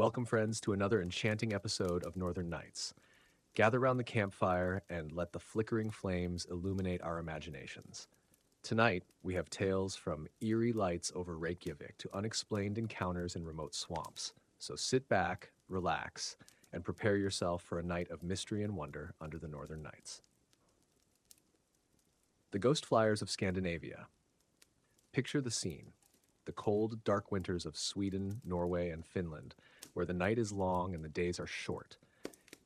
Welcome, friends, to another enchanting episode of Northern Nights. Gather round the campfire and let the flickering flames illuminate our imaginations. Tonight, we have tales from eerie lights over Reykjavik to unexplained encounters in remote swamps. So sit back, relax, and prepare yourself for a night of mystery and wonder under the Northern Nights. The Ghost Flyers of Scandinavia. Picture the scene. The cold, dark winters of Sweden, Norway, and Finland, where the night is long and the days are short.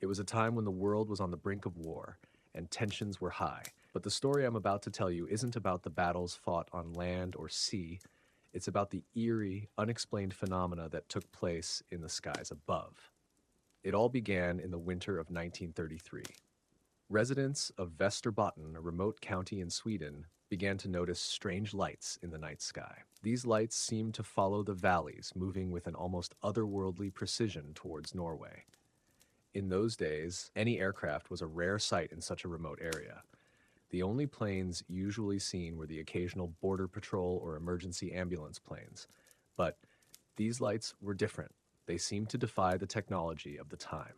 It was a time when the world was on the brink of war, and tensions were high. But the story I'm about to tell you isn't about the battles fought on land or sea. It's about the eerie, unexplained phenomena that took place in the skies above. It all began in the winter of 1933. Residents of Västerbotten, a remote county in Sweden, began to notice strange lights in the night sky. These lights seemed to follow the valleys, moving with an almost otherworldly precision towards Norway. In those days, any aircraft was a rare sight in such a remote area. The only planes usually seen were the occasional border patrol or emergency ambulance planes. But these lights were different. They seemed to defy the technology of the time.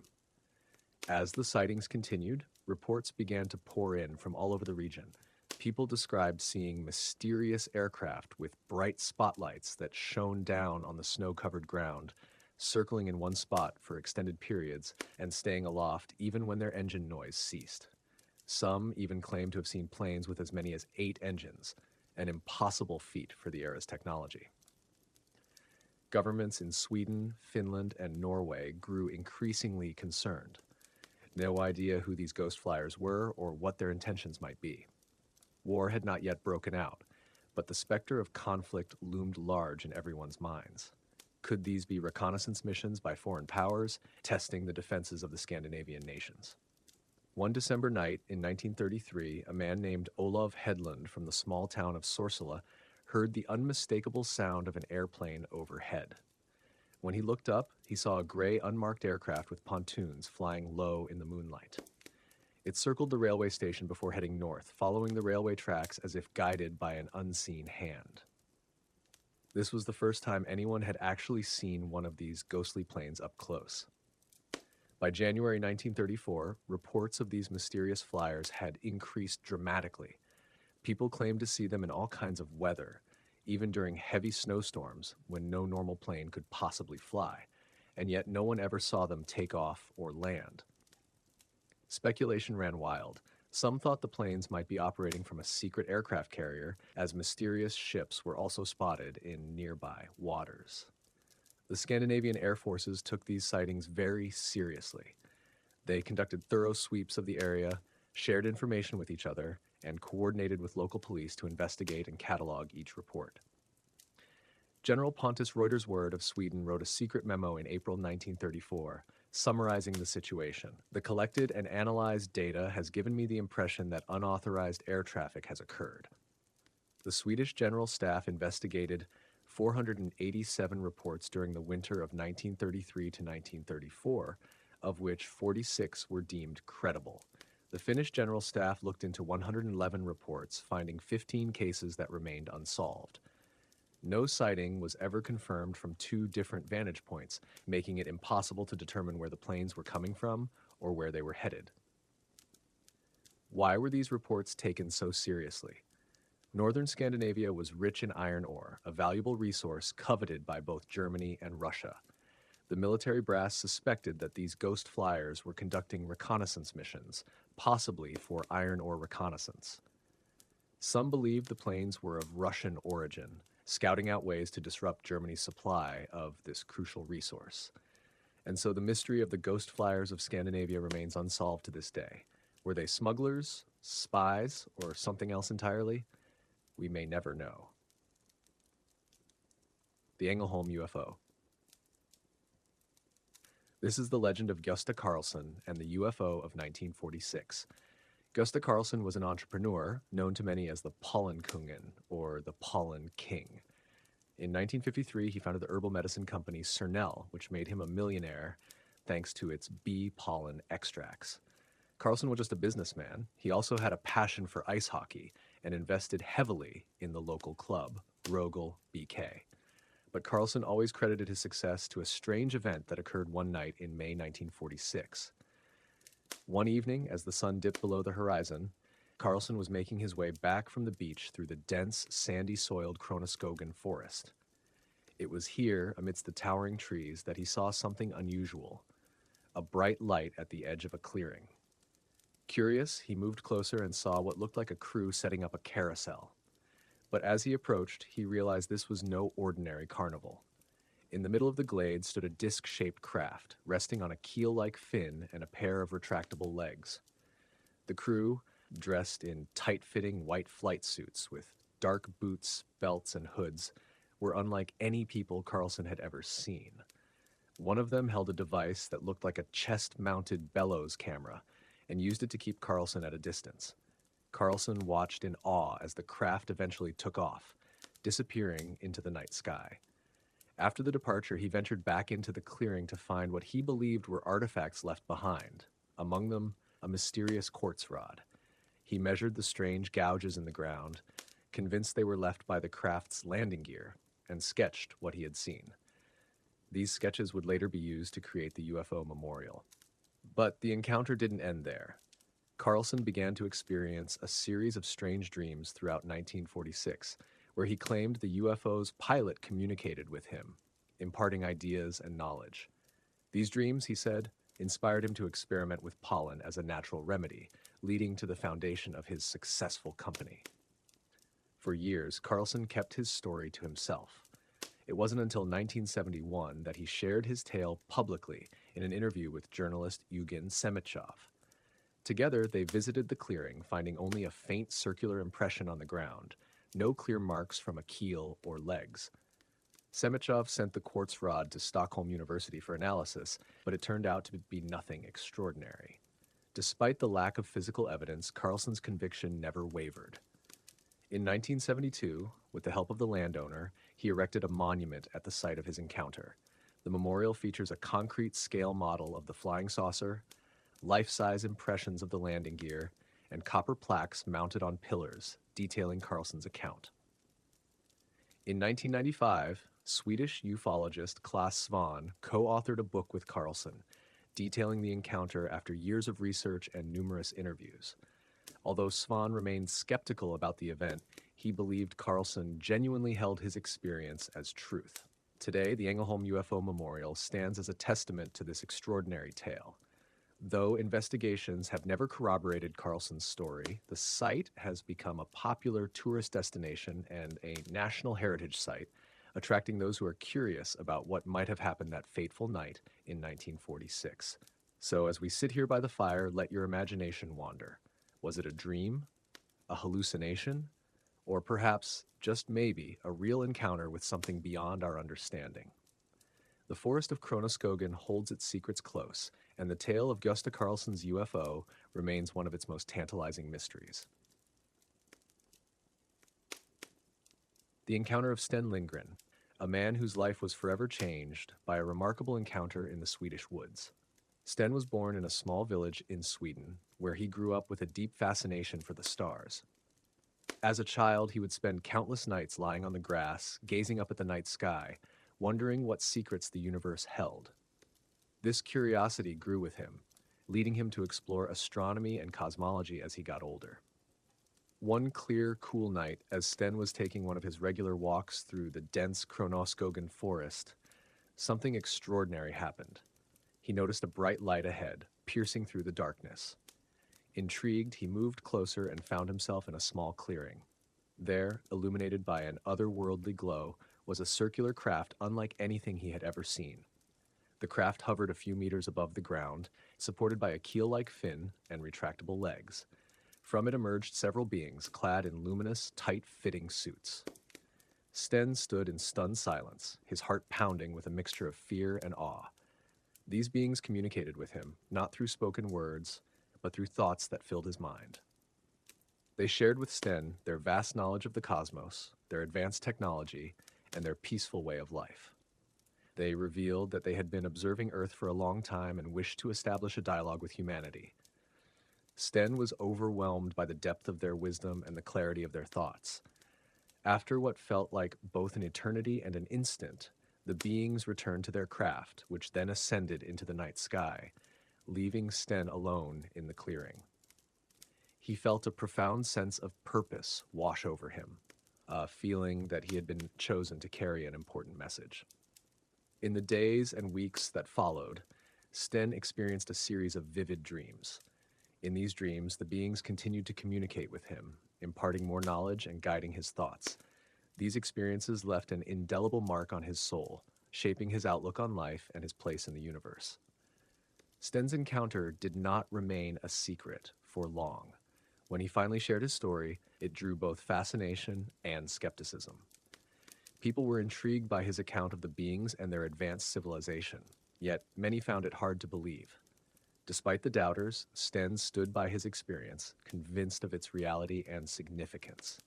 As the sightings continued, reports began to pour in from all over the region. People described seeing mysterious aircraft with bright spotlights that shone down on the snow-covered ground, circling in one spot for extended periods and staying aloft even when their engine noise ceased. Some even claimed to have seen planes with as many as 8 engines, an impossible feat for the era's technology. Governments in Sweden, Finland, and Norway grew increasingly concerned. No idea who these ghost flyers were or what their intentions might be. War had not yet broken out, but the specter of conflict loomed large in everyone's minds. Could these be reconnaissance missions by foreign powers, testing the defenses of the Scandinavian nations? One December night in 1933, a man named Olav Hedlund from the small town of Sorsele heard the unmistakable sound of an airplane overhead. When he looked up, he saw a gray, unmarked aircraft with pontoons flying low in the moonlight. It circled the railway station before heading north, following the railway tracks as if guided by an unseen hand. This was the first time anyone had actually seen one of these ghostly planes up close. By January 1934, reports of these mysterious flyers had increased dramatically. People claimed to see them in all kinds of weather, even during heavy snowstorms when no normal plane could possibly fly, and yet no one ever saw them take off or land. Speculation ran wild. Some thought the planes might be operating from a secret aircraft carrier, as mysterious ships were also spotted in nearby waters. The Scandinavian air forces took these sightings very seriously. They conducted thorough sweeps of the area, shared information with each other, and coordinated with local police to investigate and catalog each report. General Pontus Reuterswärd of Sweden wrote a secret memo in April 1934, summarizing the situation. The collected and analyzed data has given me the impression that unauthorized air traffic has occurred. The Swedish General Staff investigated 487 reports during the winter of 1933 to 1934, of which 46 were deemed credible. The Finnish General Staff looked into 111 reports, finding 15 cases that remained unsolved. No sighting was ever confirmed from 2 different vantage points, making it impossible to determine where the planes were coming from or where they were headed. Why were these reports taken so seriously? Northern Scandinavia was rich in iron ore, a valuable resource coveted by both Germany and Russia. The military brass suspected that these ghost flyers were conducting reconnaissance missions, possibly for iron ore reconnaissance. Some believed the planes were of Russian origin, scouting out ways to disrupt Germany's supply of this crucial resource. And so the mystery of the ghost flyers of Scandinavia remains unsolved to this day. Were they smugglers, spies, or something else entirely? We may never know. The Ängelholm UFO. This is the legend of Gösta Karlsson and the UFO of 1946. Gösta Karlsson was an entrepreneur known to many as the Pollenkungen, or the Pollen King. In 1953, he founded the herbal medicine company Cernel, which made him a millionaire thanks to its bee pollen extracts. Karlsson was just a businessman. He also had a passion for ice hockey and invested heavily in the local club, Rogel BK. But Carlson always credited his success to a strange event that occurred one night in May 1946. One evening, as the sun dipped below the horizon, Carlson was making his way back from the beach through the dense, sandy-soiled Kronoskogen forest. It was here, amidst the towering trees, that he saw something unusual, a bright light at the edge of a clearing. Curious, he moved closer and saw what looked like a crew setting up a carousel. But as he approached, he realized this was no ordinary carnival. In the middle of the glade stood a disc-shaped craft, resting on a keel-like fin and a pair of retractable legs. The crew, dressed in tight-fitting white flight suits with dark boots, belts, and hoods, were unlike any people Carlson had ever seen. One of them held a device that looked like a chest-mounted bellows camera and used it to keep Carlson at a distance. Carlson watched in awe as the craft eventually took off, disappearing into the night sky. After the departure, he ventured back into the clearing to find what he believed were artifacts left behind, among them a mysterious quartz rod. He measured the strange gouges in the ground, convinced they were left by the craft's landing gear, and sketched what he had seen. These sketches would later be used to create the UFO memorial. But the encounter didn't end there. Carlson began to experience a series of strange dreams throughout 1946, where he claimed the UFO's pilot communicated with him, imparting ideas and knowledge. These dreams, he said, inspired him to experiment with pollen as a natural remedy, leading to the foundation of his successful company. For years, Carlson kept his story to himself. It wasn't until 1971 that he shared his tale publicly in an interview with journalist Eugen Semichov. Together, they visited the clearing, finding only a faint circular impression on the ground, no clear marks from a keel or legs. Semichov sent the quartz rod to Stockholm University for analysis, but it turned out to be nothing extraordinary. Despite the lack of physical evidence, Carlson's conviction never wavered. In 1972, with the help of the landowner, he erected a monument at the site of his encounter. The memorial features a concrete scale model of the flying saucer, life-size impressions of the landing gear, and copper plaques mounted on pillars detailing Carlson's account. In 1995, Swedish ufologist Claes Svahn co-authored a book with Carlson, detailing the encounter after years of research and numerous interviews. Although Svahn remained skeptical about the event, he believed Carlson genuinely held his experience as truth. Today, the Ängelholm UFO Memorial stands as a testament to this extraordinary tale. Though investigations have never corroborated Carlson's story, the site has become a popular tourist destination and a national heritage site, attracting those who are curious about what might have happened that fateful night in 1946. So as we sit here by the fire, let your imagination wander. Was it a dream, a hallucination, or perhaps, just maybe, a real encounter with something beyond our understanding? The forest of Kronoskogen holds its secrets close, and the tale of Gösta Carlsson's UFO remains one of its most tantalizing mysteries. The encounter of Sten Lindgren, a man whose life was forever changed by a remarkable encounter in the Swedish woods. Sten was born in a small village in Sweden, where he grew up with a deep fascination for the stars. As a child, he would spend countless nights lying on the grass, gazing up at the night sky, wondering what secrets the universe held. This curiosity grew with him, leading him to explore astronomy and cosmology as he got older. One clear, cool night, as Sten was taking one of his regular walks through the dense Kronoskogen forest, something extraordinary happened. He noticed a bright light ahead, piercing through the darkness. Intrigued, he moved closer and found himself in a small clearing. There, illuminated by an otherworldly glow, was a circular craft unlike anything he had ever seen. The craft hovered a few meters above the ground, supported by a keel-like fin and retractable legs. From it emerged several beings clad in luminous, tight-fitting suits. Sten stood in stunned silence, his heart pounding with a mixture of fear and awe. These beings communicated with him, not through spoken words, but through thoughts that filled his mind. They shared with Sten their vast knowledge of the cosmos, their advanced technology, and their peaceful way of life. They revealed that they had been observing Earth for a long time and wished to establish a dialogue with humanity. Sten was overwhelmed by the depth of their wisdom and the clarity of their thoughts. After what felt like both an eternity and an instant, the beings returned to their craft, which then ascended into the night sky, leaving Sten alone in the clearing. He felt a profound sense of purpose wash over him, a feeling that he had been chosen to carry an important message. In the days and weeks that followed, Sten experienced a series of vivid dreams. In these dreams, the beings continued to communicate with him, imparting more knowledge and guiding his thoughts. These experiences left an indelible mark on his soul, shaping his outlook on life and his place in the universe. Sten's encounter did not remain a secret for long. When he finally shared his story, it drew both fascination and skepticism. People were intrigued by his account of the beings and their advanced civilization, yet many found it hard to believe. Despite the doubters, Sten stood by his experience, convinced of its reality and significance.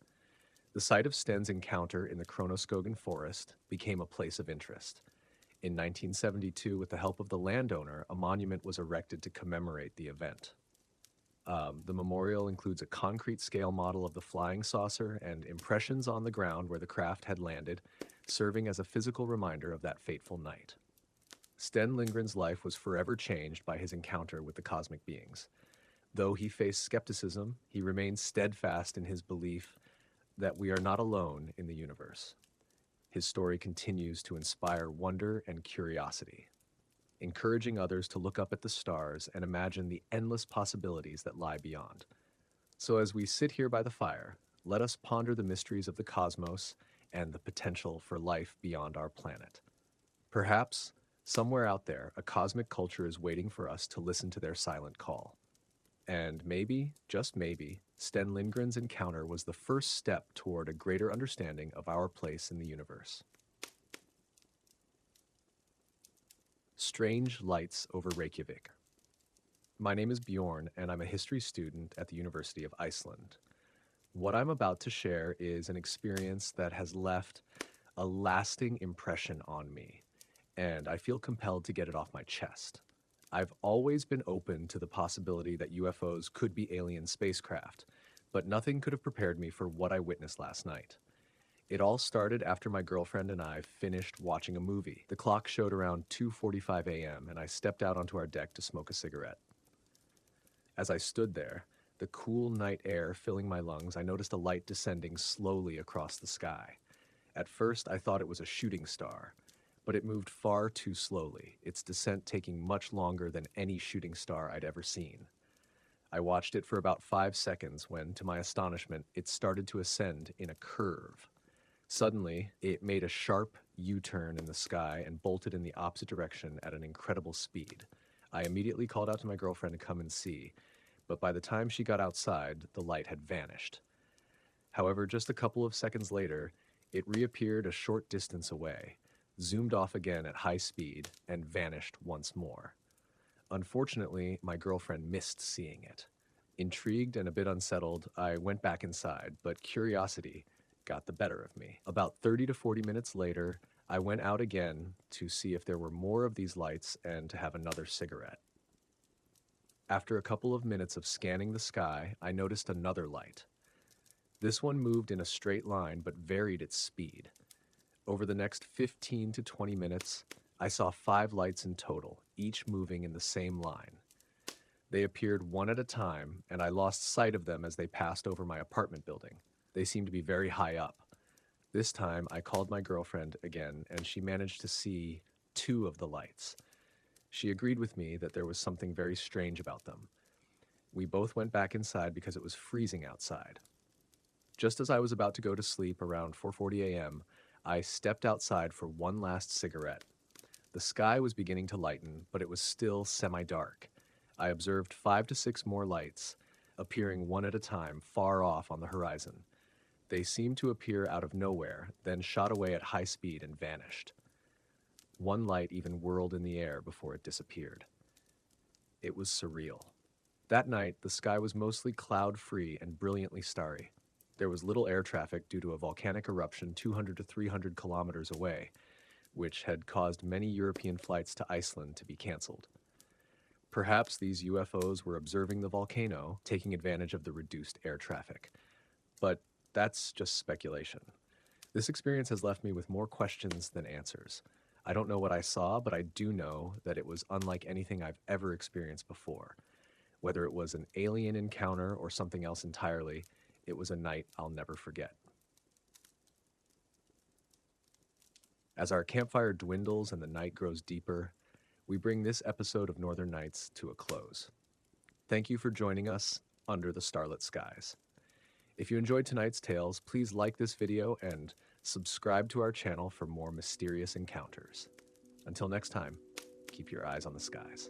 The site of Sten's encounter in the Kronoskogen forest became a place of interest. In 1972, with the help of the landowner, a monument was erected to commemorate the event. The memorial includes a concrete scale model of the flying saucer and impressions on the ground where the craft had landed, serving as a physical reminder of that fateful night. Sten Lindgren's life was forever changed by his encounter with the cosmic beings. Though he faced skepticism, he remained steadfast in his belief that we are not alone in the universe. His story continues to inspire wonder and curiosity, encouraging others to look up at the stars and imagine the endless possibilities that lie beyond. So as we sit here by the fire, let us ponder the mysteries of the cosmos and the potential for life beyond our planet. Perhaps, somewhere out there, a cosmic culture is waiting for us to listen to their silent call. And maybe, just maybe, Sten Lindgren's encounter was the first step toward a greater understanding of our place in the universe. Strange Lights over Reykjavik. My name is Bjorn, and I'm a history student at the University of Iceland. What I'm about to share is an experience that has left a lasting impression on me, and I feel compelled to get it off my chest. I've always been open to the possibility that UFOs could be alien spacecraft, but nothing could have prepared me for what I witnessed last night. It all started after my girlfriend and I finished watching a movie. The clock showed around 2:45 a.m., and I stepped out onto our deck to smoke a cigarette. As I stood there, the cool night air filling my lungs, I noticed a light descending slowly across the sky. At first, I thought it was a shooting star, but it moved far too slowly, its descent taking much longer than any shooting star I'd ever seen. I watched it for about 5 seconds when, to my astonishment, it started to ascend in a curve. Suddenly, it made a sharp U-turn in the sky and bolted in the opposite direction at an incredible speed. I immediately called out to my girlfriend to come and see, but by the time she got outside, the light had vanished. However, just a couple of seconds later, it reappeared a short distance away, zoomed off again at high speed, and vanished once more. Unfortunately, my girlfriend missed seeing it. Intrigued and a bit unsettled, I went back inside, but curiosity got the better of me. About 30 to 40 minutes later, I went out again to see if there were more of these lights and to have another cigarette. After a couple of minutes of scanning the sky, I noticed another light. This one moved in a straight line but varied its speed. Over the next 15 to 20 minutes, I saw 5 lights in total, each moving in the same line. They appeared one at a time, and I lost sight of them as they passed over my apartment building. They seemed to be very high up. This time, I called my girlfriend again, and she managed to see 2 of the lights. She agreed with me that there was something very strange about them. We both went back inside because it was freezing outside. Just as I was about to go to sleep around 4:40 a.m., I stepped outside for one last cigarette. The sky was beginning to lighten, but it was still semi-dark. I observed 5 to 6 more lights, appearing one at a time far off on the horizon. They seemed to appear out of nowhere, then shot away at high speed and vanished. One light even whirled in the air before it disappeared. It was surreal. That night, the sky was mostly cloud-free and brilliantly starry. There was little air traffic due to a volcanic eruption 200 to 300 kilometers away, which had caused many European flights to Iceland to be canceled. Perhaps these UFOs were observing the volcano, taking advantage of the reduced air traffic. But that's just speculation. This experience has left me with more questions than answers. I don't know what I saw, but I do know that it was unlike anything I've ever experienced before. Whether it was an alien encounter or something else entirely, it was a night I'll never forget. As our campfire dwindles and the night grows deeper, we bring this episode of Northern Nights to a close. Thank you for joining us under the starlit skies. If you enjoyed tonight's tales, please like this video and subscribe to our channel for more mysterious encounters. Until next time, keep your eyes on the skies.